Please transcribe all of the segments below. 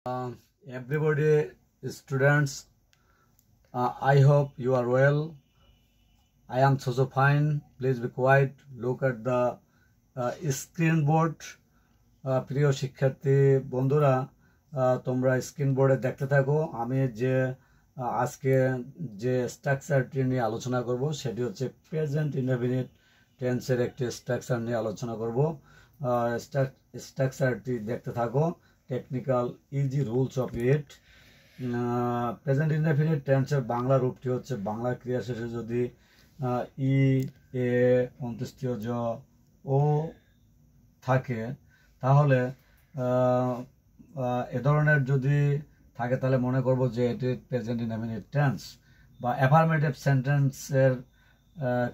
Uh, Everybody, students, I hope you are well. I am so fine. Please be quiet. Look at the screen board. প্রিয় শিক্ষার্থী বন্ধুরা, তোমরা screen বোর্ডে দেখতে থাকো। আমি যে আজকে যে স্ট্রাকচারটি নিয়ে আলোচনা করব সেটি হচ্ছে প্রেজেন্ট ইনডেফিনিট টেন্সের একটি স্ট্রাকচার নিয়ে আলোচনা করব। স্ট্রাকচারটি দেখতে থাকো। Technical easy rules of it. Present indefinite টেন্সের বাংলা রূপটি হচ্ছে বাংলা ক্রিয়া শেষে যদি ই, এ, অন্ত্যেষ্টিয় জ, ও থাকে তাহলে এ ধরনের যদি থাকে তাহলে মনে করব যে এটি প্রেজেন্ট ইনডেফিনিট টেন্স বা অ্যাফার্মেটিভ সেন্টেন্সের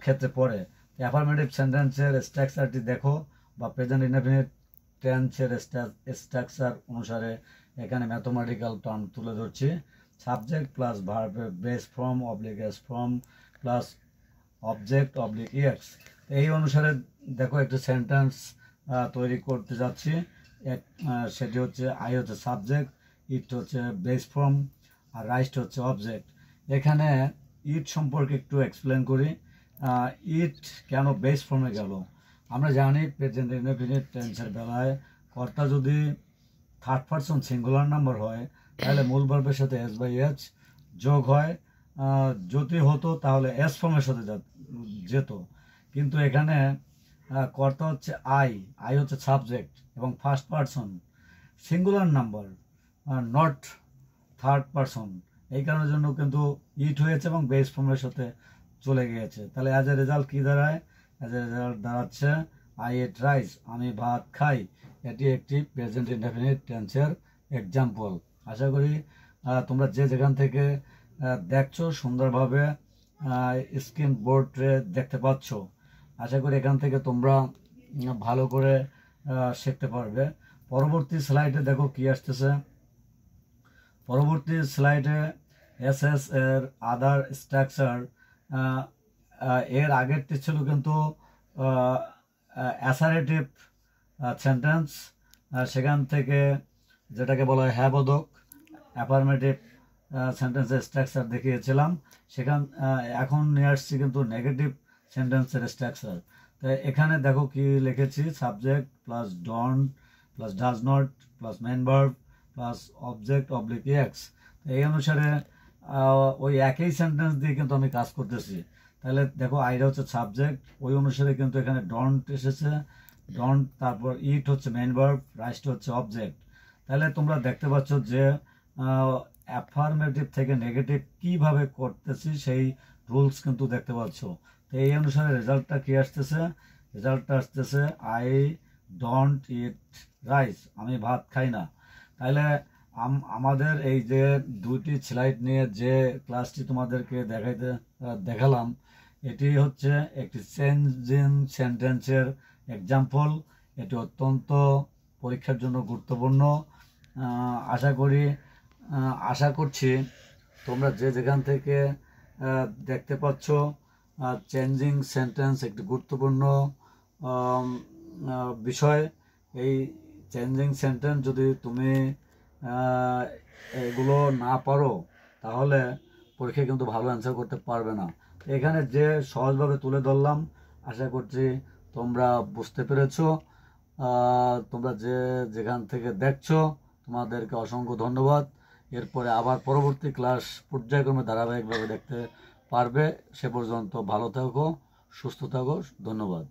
ক্ষেত্রে পড়ে। অ্যাফার্মেটিভ সেন্টেন্সের স্ট্রাকচারটি দেখো বা প্রেজেন্ট ইনডেফিনিট টেন্সের স্ট্রাকচার অনুসারে এখানে ম্যাথমেটিক্যাল টার্ম তুলে ধরছি। Subject plus verb, base form oblique S form plus object oblique EX. এই অনুসারে দেখো একটি সেন্টেন্স তৈরি করতে যাচ্ছি। সেটি হচ্ছে আই হচ্ছে সাবজেক্ট, ইট হচ্ছে বেস ফর্ম আর রাইট হচ্ছে অবজেক্ট। এখানে ইট সম্পর্কে একটু এক্সপ্লেন করি। ইট কেন বেস ফর্মে গেল? আমরা জানি প্রেজেন্ট ইনডেফিনিট টেন্সের বেলায় কর্তা যদি থার্ড পারসন সিঙ্গুলার নাম্বার হয় তাহলে মূল ভার্বের সাথে এস বাই এইচ যোগ হয়। যদি হতো তাহলে এস ফর্মের সাথে যেত, কিন্তু এখানে কর্তা হচ্ছে আই হচ্ছে সাবজেক্ট এবং first person singular number, not third person. এই কারণের জন্য কিন্তু ইট হয়েছে এবং বেস ফর্মের সাথে চলে গিয়েছে। তাহলে অ্যাজ এ রেজাল্ট কী দাঁড়ায়? অ্যাজ এ রেজাল্ট দাঁড়াচ্ছে আই এট রাইস, আমি ভাত খাই। এটি একটি প্রেজেন্ট ইনডেফিনিট টেন্সের এক্সাম্পল। আশা করি তোমরা যে যেখান থেকে দেখছো সুন্দরভাবে স্ক্রিন বোর্ডে দেখতে পাচ্ছ। আশা করি এখান থেকে তোমরা ভালো করে শিখতে পারবে। পরবর্তী স্লাইডে দেখো কি আসতেছে। পরবর্তী স্লাইডে এসএস এর আদার স্ট্রাকচার। এর আগেরটি ছিল কিন্তু অ্যাসারেটিভ সেন্টেন্স, সেখান থেকে যেটাকে বলা হয় হ্যাঁ বোধক অ্যাফার্মেটিভ সেন্টেন্সের স্ট্রাকচার দেখিয়েছিলাম। এখন নিয়ে আসছি কিন্তু নেগেটিভ সেন্টেন্সের স্ট্রাকচার। তো এখানে দেখো কি লিখেছি, subject plus don't plus does not plus main verb plus object oblique X. এই অনুসারে ওই একই সেন্টেন্স দিয়ে কিন্তু আমি কাজ করতেছি। তাহলে দেখো আইটা হচ্ছে সাবজেক্ট, ওই অনুসারে কিন্তু এখানে ডন্ট এসেছে, ডন্ট, তারপর ইট হচ্ছে মেন ভার্ব, রাইট হচ্ছে অবজেক্ট। তাহলে তোমরা দেখতে পাচ্ছ যে অ্যাফার্মেটিভ থেকে নেগেটিভ কিভাবে করতেছি সেই রুলস কিন্তু দেখতে পাচ্ছ। তো এই অনুসারে রেজাল্টটা কি আসতেছে? রেজাল্টটা আসতেছে আই ডন্ট ইট রাইস, আমি ভাত খাই না। তাহলে আমাদের এই যে দুটি স্লাইড নিয়ে যে ক্লাসটি তোমাদেরকে দেখালাম এটি হচ্ছে একটি চেঞ্জিং সেন্টেন্সের এক্সাম্পল। এটি অত্যন্ত পরীক্ষার জন্য গুরুত্বপূর্ণ। আশা করছি তোমরা যে যেখান থেকে দেখতে পাচ্ছ চেঞ্জিং সেন্টেন্স একটি গুরুত্বপূর্ণ বিষয়। এই চেঞ্জিং সেন্টেন্স যদি তুমি এগুলো না পারো তাহলে পরীক্ষায় কিন্তু ভালো অ্যান্সার করতে পারবে না। এখানে যে সহজভাবে তুলে ধরলাম আশা করছি তোমরা বুঝতে পেরেছো। তোমরা যে যেখান থেকে দেখছো তোমাদেরকে অসংখ্য ধন্যবাদ। এরপরে আবার পরবর্তী ক্লাস পর্যায়ক্রমে ধারাবাহিকভাবে দেখতে পারবে। সে পর্যন্ত ভালো থাকো, সুস্থ থাকো। ধন্যবাদ।